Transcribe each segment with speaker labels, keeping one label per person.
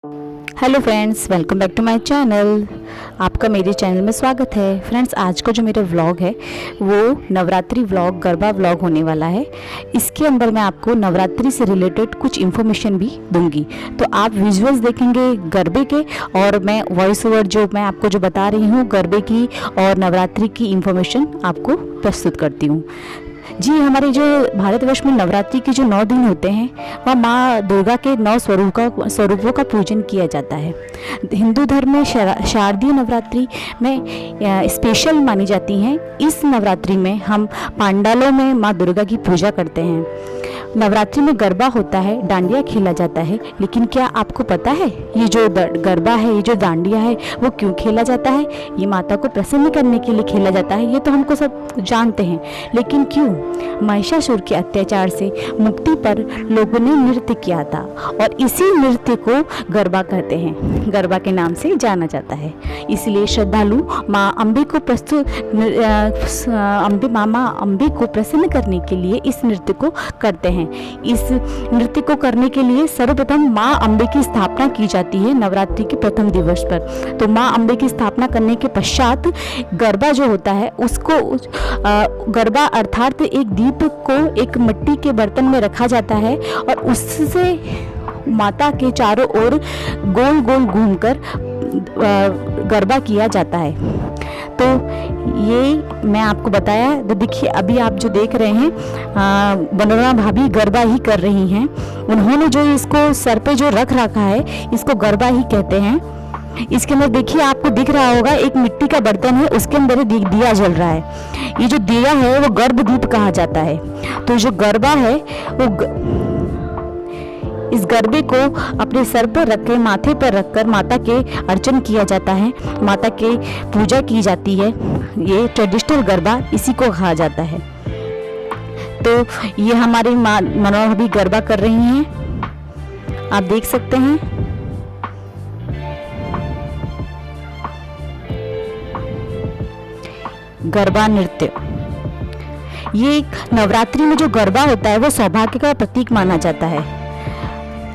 Speaker 1: Hello friends, welcome back to my channel. आपका मेरे channel में स्वागत है। फ्रेंड्स, आज का जो मेरा व्लॉग है वो नवरात्रि व्लॉग, गरबा व्लॉग होने वाला है। इसके अंदर मैं आपको नवरात्रि से रिलेटेड कुछ इन्फॉर्मेशन भी दूंगी। तो आप विजुअल्स देखेंगे गरबे के, और मैं वॉइस ओवर जो मैं आपको जो बता रही हूँ गरबे की और नवरात्रि की इन्फॉर्मेशन आपको प्रस्तुत करती हूँ। जी, हमारे जो भारतवर्ष में नवरात्रि के जो 9 दिन होते हैं वह माँ दुर्गा के 9 स्वरूपों का पूजन किया जाता है। हिंदू धर्म में शारदीय नवरात्रि में स्पेशल मानी जाती हैं। इस नवरात्रि में हम पंडालों में माँ दुर्गा की पूजा करते हैं। नवरात्रि में गरबा होता है, डांडिया खेला जाता है। लेकिन क्या आपको पता है ये जो गरबा है, ये जो डांडिया है, वो क्यों खेला जाता है? ये माता को प्रसन्न करने के लिए खेला जाता है, ये तो हमको सब जानते हैं। लेकिन क्यों? महिषासुर के अत्याचार से मुक्ति पर लोगों ने नृत्य किया था, और इसी नृत्य को गरबा कहते हैं, गरबा के नाम से जाना जाता है। इसलिए श्रद्धालु माँ अम्बे को अम्बे को प्रसन्न करने के लिए इस नृत्य को करते हैं। इस नृत्य को करने के लिए सर्वप्रथम माँ अम्बे की स्थापना की जाती है नवरात्रि के प्रथम दिवस पर। तो माँ अम्बे की स्थापना करने के पश्चात गरबा जो होता है उसको गरबा अर्थात एक दीप को एक मिट्टी के बर्तन में रखा जाता है, और उससे माता के चारों ओर गोल गोल घूमकर गरबा किया जाता है। तो ये मैं आपको बताया। तो देखिए, अभी आप जो देख रहे हैं मनोरमा भाभी गरबा ही कर रही हैं। उन्होंने जो इसको सर पे जो रख रखा है इसको गरबा ही कहते हैं। इसके अंदर देखिए, आपको दिख रहा होगा एक मिट्टी का बर्तन है, उसके अंदर दिया जल रहा है। ये जो दिया है वो गर्भ दीप कहा जाता है। तो जो गरबा है वो इस गरबे को अपने सर पर रख के, माथे पर रखकर माता के अर्चन किया जाता है, माता के पूजा की जाती है। ये ट्रेडिशनल गरबा इसी को कहा जाता है। तो ये हमारी माँ मनोरमा भी गरबा कर रही हैं, आप देख सकते हैं। गरबा नृत्य, ये नवरात्रि में जो गरबा होता है वो सौभाग्य का प्रतीक माना जाता है।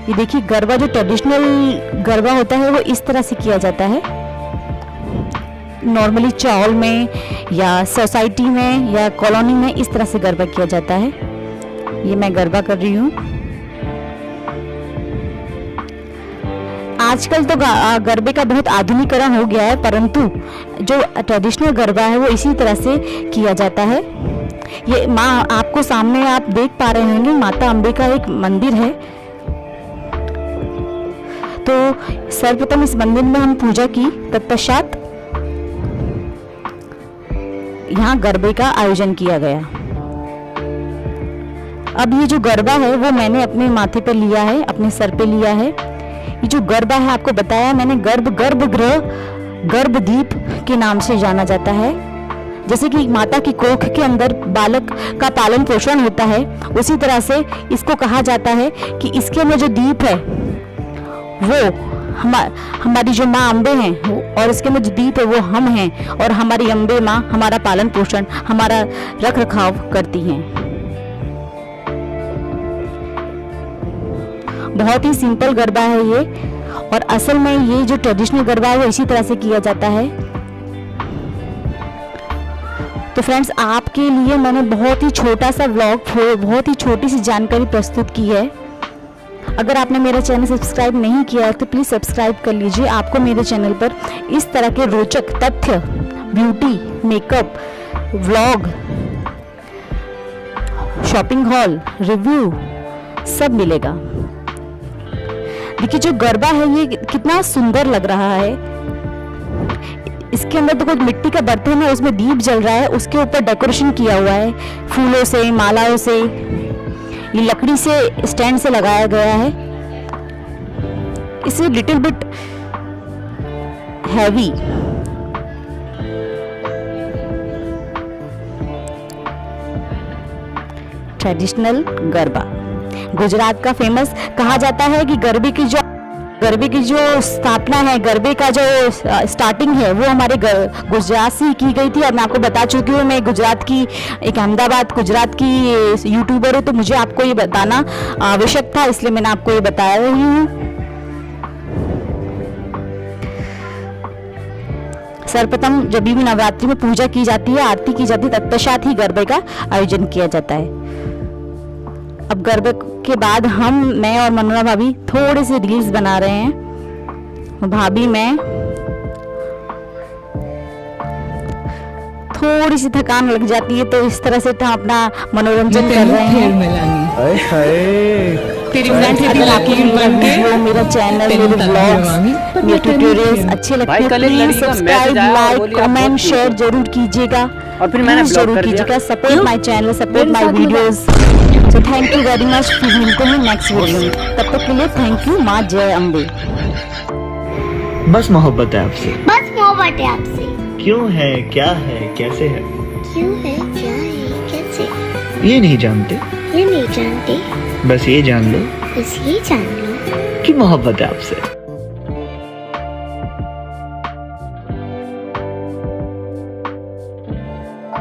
Speaker 1: ये देखिए, गरबा जो ट्रेडिशनल गरबा होता है वो इस तरह से किया जाता है। नॉर्मली चावल में या सोसाइटी में या कॉलोनी में इस तरह से गरबा किया जाता है। ये मैं गरबा कर रही हूँ। आजकल तो गरबे का बहुत आधुनिकीकरण हो गया है, परंतु जो ट्रेडिशनल गरबा है वो इसी तरह से किया जाता है। ये माँ आपको सामने आप देख पा रहे होंगे, माता अम्बे का एक मंदिर है। तो सर्वप्रथम इस मंदिर में हम पूजा की, तत्पश्चात यहाँ गरबे का आयोजन किया गया। अब ये जो गरबा है वो मैंने अपने माथे पर लिया है, अपने सर पे लिया है। ये जो गरबा है आपको बताया मैंने, गर्भगृह गर्भदीप के नाम से जाना जाता है। जैसे कि माता की कोख के अंदर बालक का पालन पोषण होता है, उसी तरह से इसको कहा जाता है कि इसके अंदर जो दीप है वो हमारी जो माँ अम्बे हैं, और इसके अंदर जो दीप है वो हम हैं, और हमारी अम्बे माँ हमारा पालन पोषण, हमारा रख रखाव करती हैं। बहुत ही सिंपल गरबा है ये, और असल में ये जो ट्रेडिशनल गरबा है वो इसी तरह से किया जाता है। तो फ्रेंड्स, आपके लिए मैंने बहुत ही छोटा सा व्लॉग, बहुत ही छोटी सी जानकारी प्रस्तुत की है। अगर आपने मेरा चैनल सब्सक्राइब नहीं किया है तो प्लीज़ सब्सक्राइब कर लीजिए। आपको मेरे चैनल पर इस तरह के रोचक तथ्य, beauty, makeup, vlog, shopping hall, review सब मिलेगा। देखिए, जो गरबा है ये कितना सुंदर लग रहा है। इसके अंदर तो कोई मिट्टी का बर्तन है, उसमें दीप जल रहा है, उसके ऊपर डेकोरेशन किया हुआ है फूलों से, मालाओं से। ये लकड़ी से स्टैंड से लगाया गया है। इसे little bit heavy. Traditional garba Gujarat का फेमस कहा जाता है कि गरबे की जो स्थापना है, गरबे का जो स्टार्टिंग है वो हमारे गुजरात से की गई थी। और मैं आपको बता चुकी हूँ, मैं गुजरात की एक अहमदाबाद गुजरात की यूट्यूबर हूँ, तो मुझे आपको ये बताना आवश्यक था, इसलिए मैंने आपको ये बता रही हूँ। सर्वप्रथम जब भी नवरात्रि में पूजा की जाती है, आरती की जाती है, तत्पश्चात ही गरबे का आयोजन किया जाता है। अब गरबे के बाद मैं और मनोरमा भाभी थोड़े से रील्स बना रहे हैं। भाभी मैं थोड़ी सी थकान लग जाती है, तो इस तरह से हम अपना मनोरंजन कर रहे हैं। मेरा चैनल, मेरे व्लॉग्स, मेरे ट्यूटोरियल्स अच्छे लगते हैं, please subscribe, like, comment, share जरूर कीजिएगा।
Speaker 2: और फिर मैंने
Speaker 1: जरूर कीजिएगा। Support my channel, support my videos. So thank you very much. फिर मिलते हैं नेक्स्ट वीडियो में, तब तक के लिए थैंक यू। माँ जय अम्बे।
Speaker 3: बस मोहब्बत है आपसे।
Speaker 4: बस मोहब्बत है आपसे।
Speaker 3: क्यों है, क्या है, कैसे है,
Speaker 4: क्यों है, क्या है, कैसे,
Speaker 3: ये नहीं जानते,
Speaker 4: ये नहीं जानते,
Speaker 3: बस ये जान लो
Speaker 4: बस ये जान लो
Speaker 3: कि मोहब्बत है आपसे।